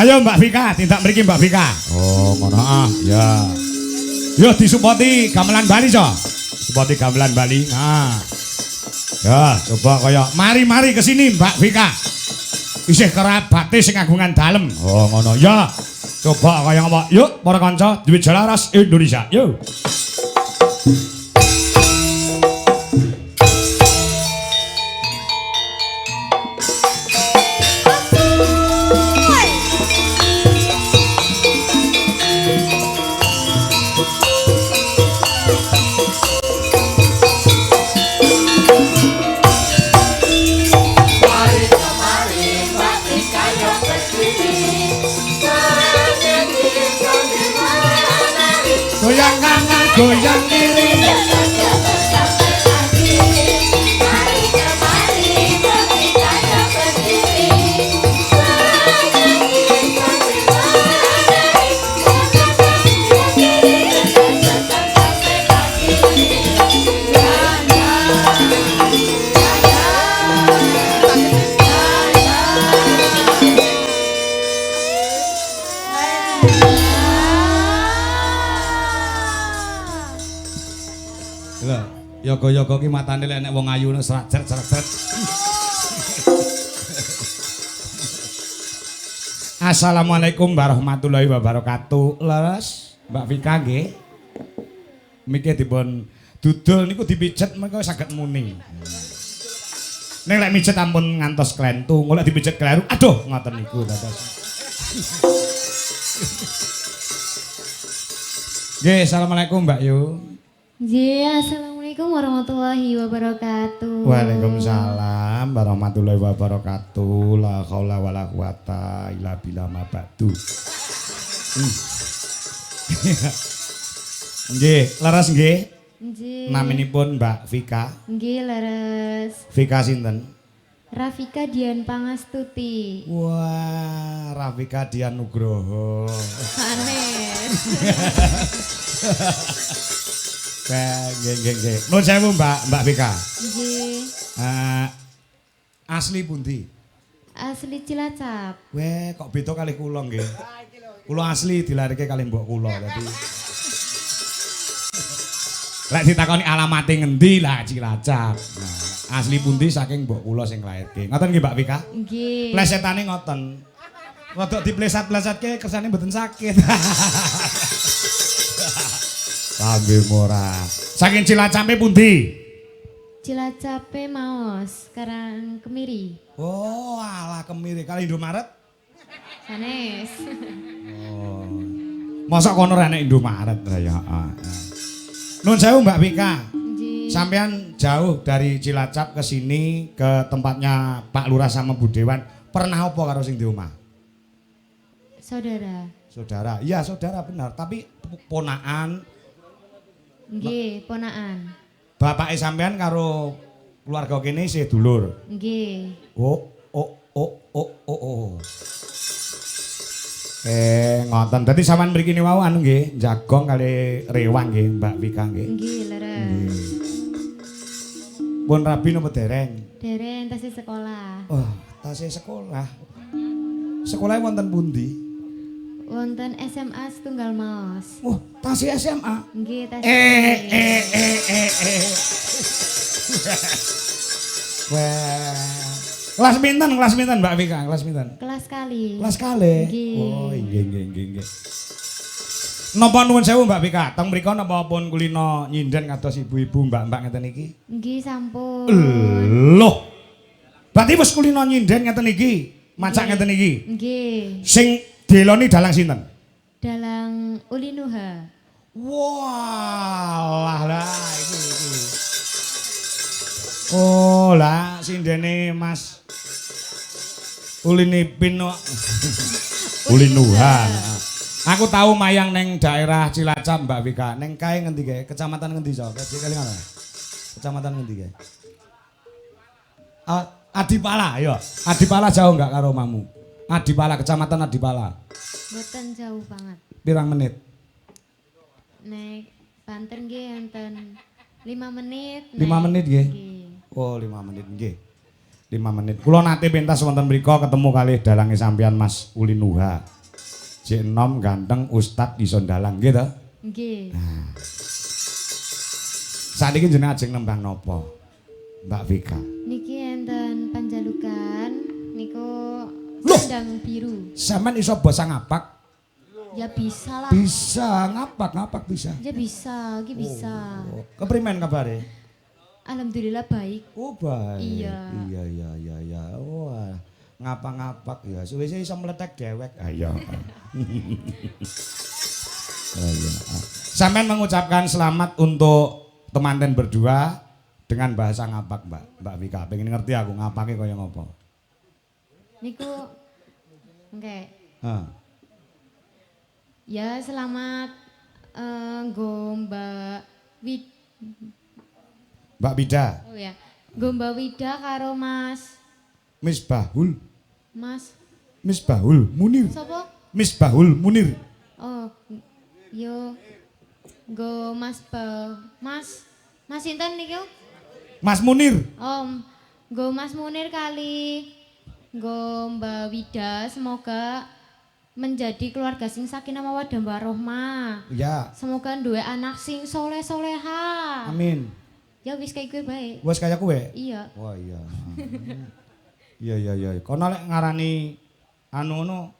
Ayo Mbak Vika, tindak mriki Mbak Vika. Oh, ngono ah. Ya. Yo disupoti gamelan Bali, Jo. Supoti gamelan Bali. Nah. Ya, coba kaya mari-mari ke sini Mbak Vika. Isih kerabate sing kagungan dalem. Oh, ngono. Ya. Coba kaya apa? Yuk, para kanca, duit Jalaras Indonesia. Yuk. Goyang kanan, goyang kiri. Yoga-yoga ki matane lek nek wong ayu sracet. Assalamualaikum warahmatullahi wabarakatuh. Leres, Mbak Vika nggih. Miki dipun dudul niku dipijet mengko saged muni. Ning lek mijet ampun ngantos klentu, golek dipijet kleru. Aduh, ngoten niku dados. Nggih, assalamualaikum Mbak Yu. Nggih, assalamualaikum warahmatullahi wabarakatuh. Waalaikumsalam warahmatullahi wabarakatuh. La haula wala quwata illa billah ma ba'du. Nggih, leres nggih? Nggih. Naminipun Mbak Vika. Nggih, leres. Vika sinten? Rafika Dian Pangastuti. Wah, Rafika Dian Nugroho. Sanes. Nggih. Nuwun sewu Mbak Vika. Nggih. Asli pundi? Asli Cilacap. Weh, kok beda kali kula nggih. Kula asli dilarike kali mbok kula dadi. Lek ditakoni alamate ngendi lah Cilacap. Nah, asli pundi saking mbok kula sing lairke. Ngoten nggih Mbak Vika? Nggih. Plesetane ngoten. Rodok diplesat-plesatke kersane mboten sakit. Lambe mora. Saking Cilacape pundi? Cilacape Maos, Karang Kemiri. Oh, alah Kemiri kali Indomaret. Sanes. Oh. Mosok kono ra nek Indomaret ya. Nun sewu Mbak Vika. Nggih. Sampean jauh dari Cilacap ke sini ke tempatnya Pak Lurah sama Bu Dewan. Pernah apa karo sing di omah? Saudara. Saudara. Iya, saudara benar, tapi ponaan. Nggih, ponaan. Bapake sampean karo keluarga kene isih dulur. Nggih. Oh. Ngoten. Dadi sampean mriki niku wau anu nggih, jagong kali rewang nggih, Mbak Vika nggih. Nggih, leres. Pun rabi napa dereng? Dereng tasih sekolah. Oh, tasih sekolah. Sekolahnya wonten pundi? Wonten SMA Setunggal Maos. Oh, tasih SMA. Nggih, tasih. Wah. Kelas pinten Mbak Vika? Kelas pinten? Kelas kali. Kelas kali. Nggih. Oh, nggih. Napa nuwun sewu Mbak Vika? Teng mriku napa pun kulino nyinden kados ibu-ibu mbak-mbak ngeten iki? Nggih, sampun. Loh. Berarti wis kulino nyinden ngeten iki, macak ngeten iki. Nggih. Sing deloni dalang sinten? Dalang Uli Nuha. Wah, lah iki. Oh, lah sindene Mas Ulini Pino. Uli Nuha. Aku tahu mayang neng daerah Cilacap Mbak Vika. Neng kae ngendi kae? Kecamatan ngendi, Cok? Kelingan. Kecamatan ngendi kae? Adipala, yo. Adipala jauh enggak karo omamu? Adipala, Kecamatan Adipala. Mboten jauh banget. Pirang menit? Nek Banten nggih enten 5 menit. 5 menit nggih. Nggih. Oh, 5 menit nggih. 5 menit. Kula nate pentas wonten mriku ketemu kalih dalange sampean Mas Uli Nuha. Jek enom ganteng Ustad iso dalang nggih to? Nggih. Nah. Saiki jenengan ajeng nembang napa? Mbak Vika. Niki enten panjalukan niku sendang biru. Sampeyan iso basa ngapak? Ya bisa lah. Bisa, ngapak bisa. Ya bisa, iki bisa. Oh, keprimen kabare? Alhamdulillah baik. Oh, baik. Iya. Iya. Wah, ngapak-ngapak ya. Suwe-suwe iso meletek dewek. Ayo. Ayo. Sampeyan mengucapkan selamat untuk temanten berdua dengan bahasa ngapak, Mbak Vika. Pengen ngerti aku ngapake kaya ngopo. Niku nggih. Heeh. Ya selamat nggo Mbak Bida. Oh ya. Nggo Mbak Wida karo Misbahul Mas Munir. sapa? Misbahul Munir. Oh. Yo nggo Mas sinten niku? Mas Munir. Nggo Mas Munir kali nggo Mbak Wida semoga menjadi keluarga sing sakinah mawaddah warahmah. Ya. Semoga duwe anak sing soleh-soleha. Amin. Ya wis kayak gue baik. Wes kaya kowe? Iya. Wah iya. Iya. Kono lek ngarani anu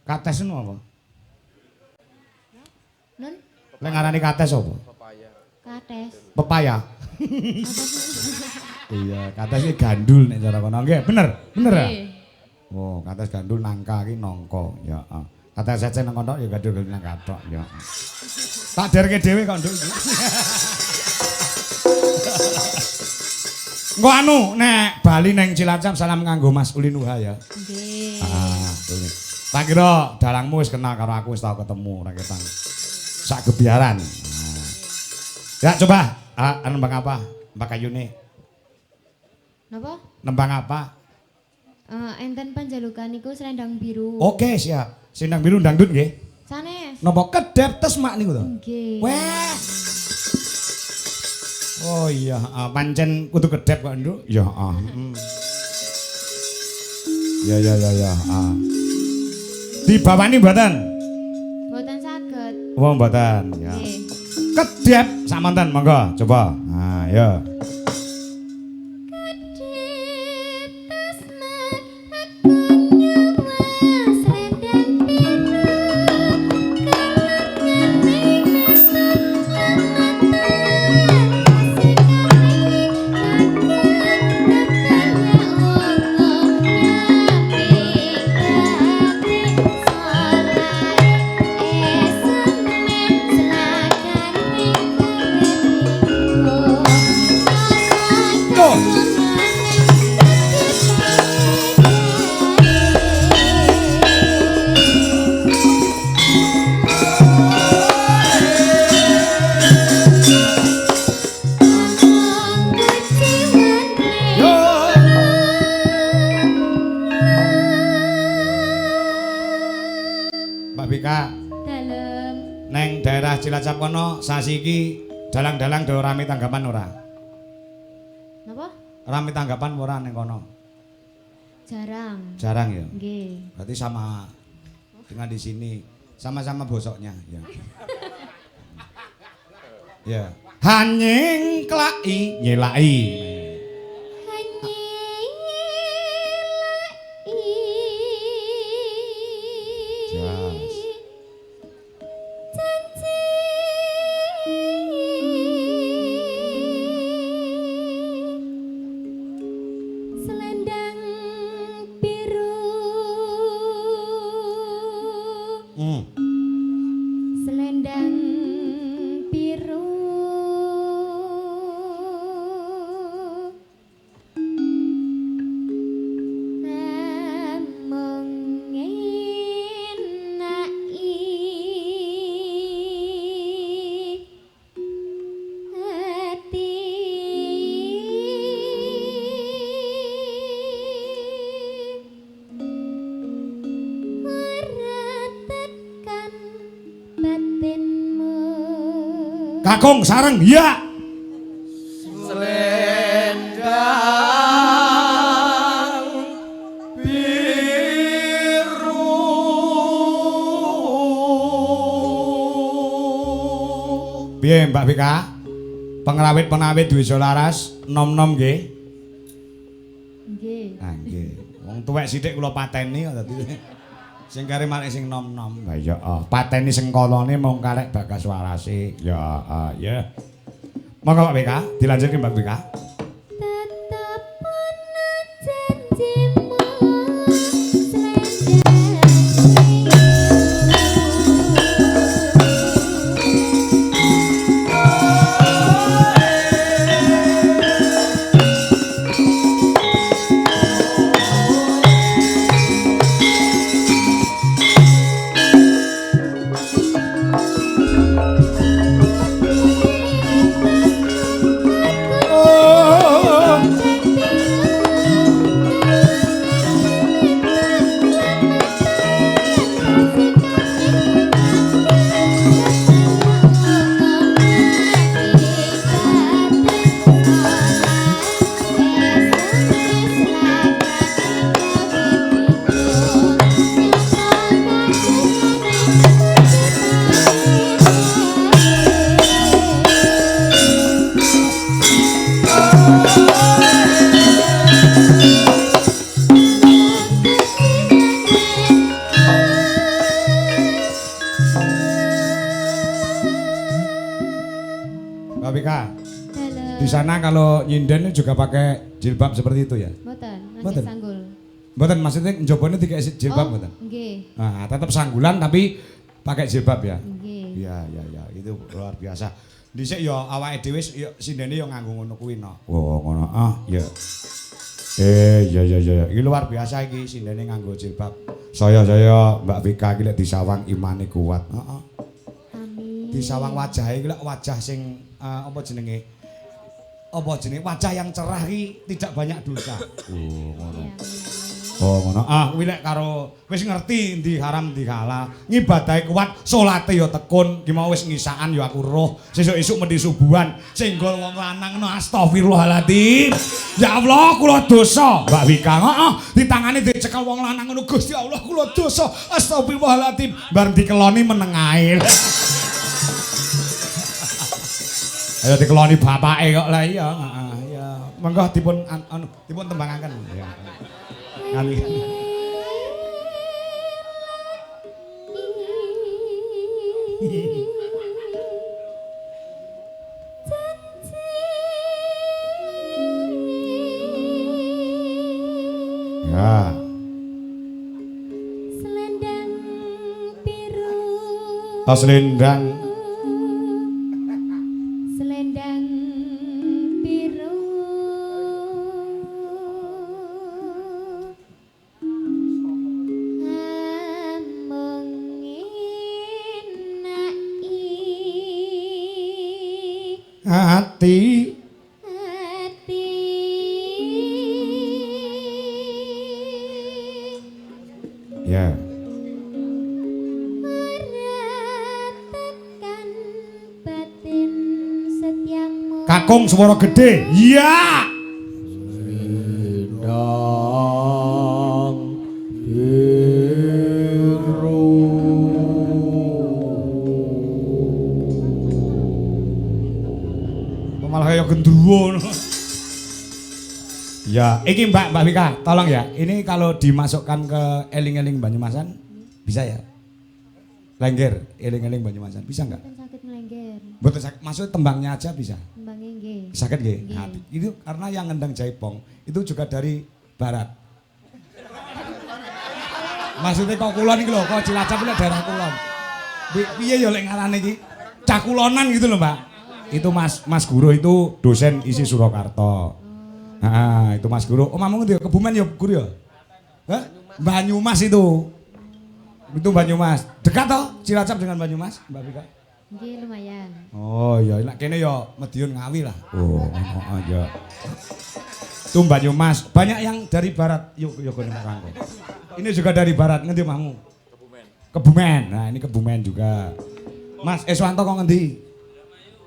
kates ngono apa? Nun? Lek ngarani kates apa? Kates. Pepaya. Iya, kates iki gandul nek cara kono. Nggih, bener ya? Oh, kates gandul nangka iki nangka. Ya, kates cecen nang kono ya gandul nang kathok ya. Tak derke dhewe kok nduk. Engko anu nek bali neng Cilacap salam kanggo Mas Uli Nuha ya. Nggih. Boleh. Tak kira dalangmu wis kenal karo aku wis tau ketemu ra ketang. Sak gebiaran. Ya coba, nembang apa? Mbak Kayune. Napa? Nembang apa? Enten panjalukan niku selendang biru. Oke, siap. Selendang biru dangdut nggih. Sanes. Napa kedep tes mak niku to? Nggih. Wah. Oh iya, pancen kudu kedep kok, Nduk. Ya, Ya. Dibawani mboten? Mboten saged. Oh, mboten. Ya. Nggih. Kedep samanten monggo, coba. Nah, ya. Neng daerah Cilacap kono sasi iki dalang-dalang do rame tanggapan ora? Napa? Rame tanggapan ora neng kono? Jarang. Jarang ya? Nggih. Berarti sama dengan di sini sama-sama bosoknya ya. Ya. Hanying klai nyelai. Selendang biru Kakung sareng ya. Selendang Nggih, Mbak Vika. Pengrawit-pengrawit duwe Solaras, nom-nom nggih. Nggih. Ah nggih. Wong tuwek sithik kula pateni kok dadi sing kare malih sing nom-nom. Lah iya, pateni sengkolane mung karek Bagas Warase. Ya, ya. Monggo Mbak Vika, dilanjutke Mbak Vika. Tetep ana janjimu Mbak Vika. Halo. Di sana kalau nyinden juga pakai jilbab seperti itu ya? Mboten, Mboten? nggih sanggul. Mboten maksudnya njobone dikasih jilbab mboten? Nggih. Nah, tetap sanggulan tapi pakai jilbab ya? Nggih. Iya, iya, iya, itu luar biasa. Dhisik ya awake dhewe ya sindene ya nganggo ngono kuwi no. Oh, ngono. Ya. Iya, iya, iya. Iki luar biasa iki sindene nganggo jilbab. Saya Mbak Vika iki lek disawang imane kuat. Heeh. Amin. Disawang wajahe iki lek wajah sing apa jenenge? Apa jenenge? Wajah yang cerah iki tidak banyak dosa. Oh, ngono. Ya, amin. Oh ngono. Kuwi lek karo wis ngerti ndi haram ndi halal. Ngibadahe kuat, salate ya tekun. Ki mau wis ngisaan ya aku roh. Sesuk-esuk mendhi subuhan senggol wong lanang no astagfirullahaladzim. Ya Allah, kula dosa. Mbak Vika, heeh, di tangane dicekel wong lanang ngono Gusti Allah, kula dosa. Astagfirullahaladzim. Bar dikeloni meneng ae. Ayo dikeloni bapake kok lah iya, heeh, ya. Monggo dipun dipun tembangaken ya. Kali. Ya. Selendang biru. Tas selendang. Selendang biru. Hati. Hati. Ya. Meratakan batin setiamu. Kakung suara gede. Iya. Selendang biru. Malah kayak gendruwo. Ya, iki Mbak Vika, tolong ya. Ini kalau dimasukkan ke eling-eling Banyumasan bisa ya? Lengger, eling-eling Banyumasan bisa nggak? Kan sakit melengger. Betul sakit. Maksudnya tembangnya aja bisa. Tembangnya nggih. Sakit nggih? Nggih. Nah, itu karena yang ngendang Jaipong itu juga dari barat. Maksudnya kok kulon iki lho, kok Cilacap iki daerah kulon. Piye ya lek ngarane iki? Cah kulonan gitu loh, Mbak. Itu Mas Guru itu dosen isi Surakarta. Nah, itu Mas Guru. Oh, mamu ngendi? Kebumen ya, Guru ya? Hah? Banyumas itu. Itu Banyumas. Dekat toh Cilacap dengan Banyumas, Mbak Vika? Nggih lumayan. Oh, ya nek kene ya Madiun Ngawi lah. Oh, ya. Itu Banyumas. Banyak yang dari barat. Yuk kene Kanggo. Ini juga dari barat. Ngendi mamu? Kebumen. Kebumen. Nah, ini Kebumen juga. Mas Eswanto kok ngendi?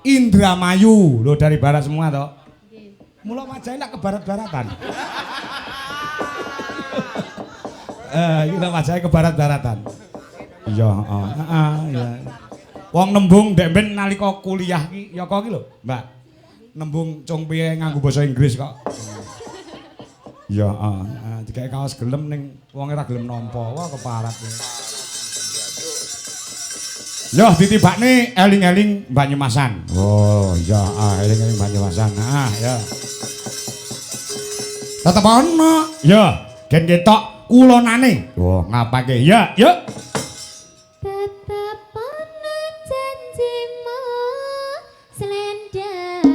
Indramayu. Lo dari barat semua toh? Nggih. Mula wajahnya ke barat-baratan. Kita wajahnya ke barat-baratan. Iya, ya. Wong nembung ndek ben nalika kuliah ki ya kok ki lho, Mbak. Nembung cung piye nganggo basa Inggris kok. Ya, dikek kaos gelem ning wong ora gelem nampa. Wah keparat. Yo ditibakne eling-eling Banyumasan. Oh, ya eling-eling Banyumasan. Ya. Tetep ana. Ya, gen ketok kulonane. Wah, ngapake? Ya, yuk. Tetep ana janjimu selendang.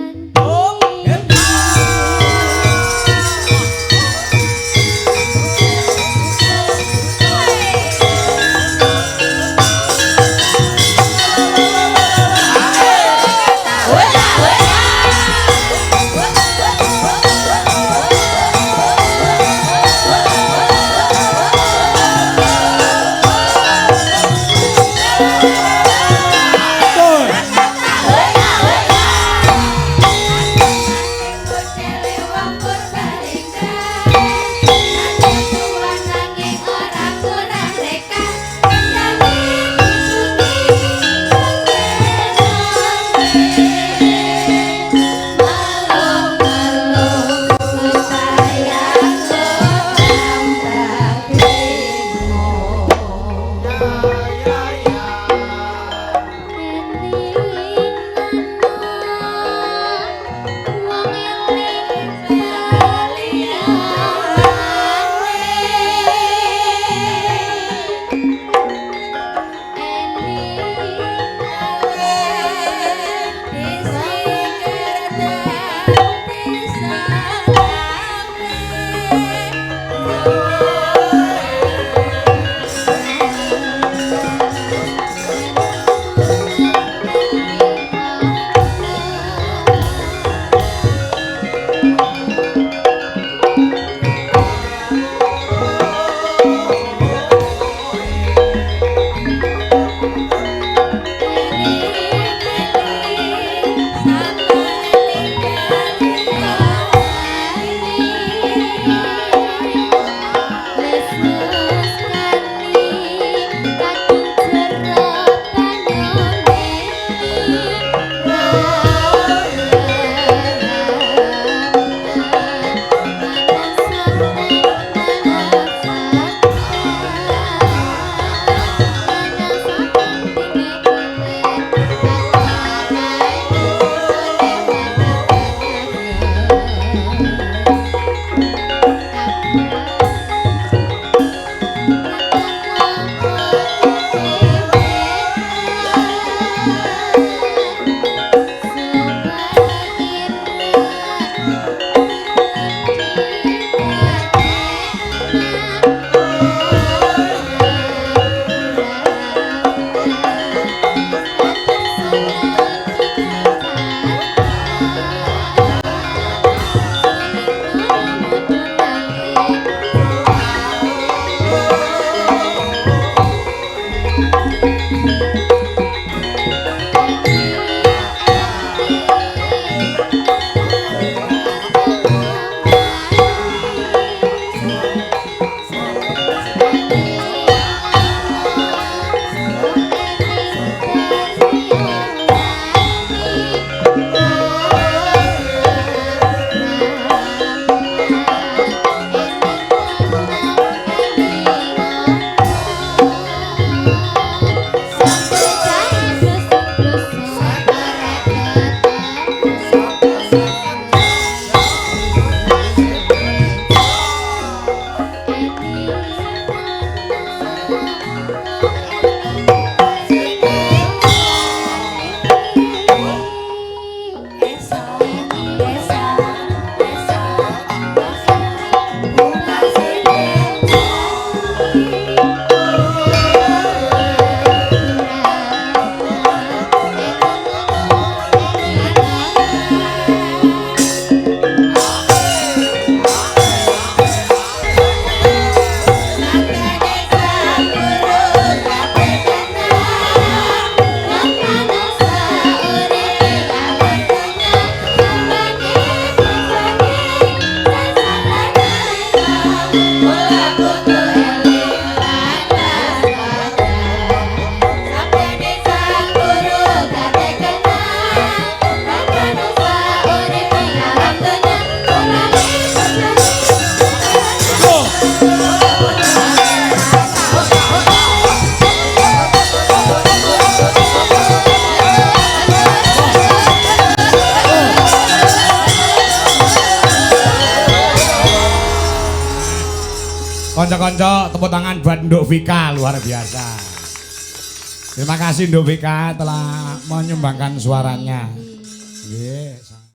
Konco-konco tepuk tangan buat Nduk Vika luar biasa. Terima kasih Nduk Vika telah menyumbangkan suaranya. Nggih.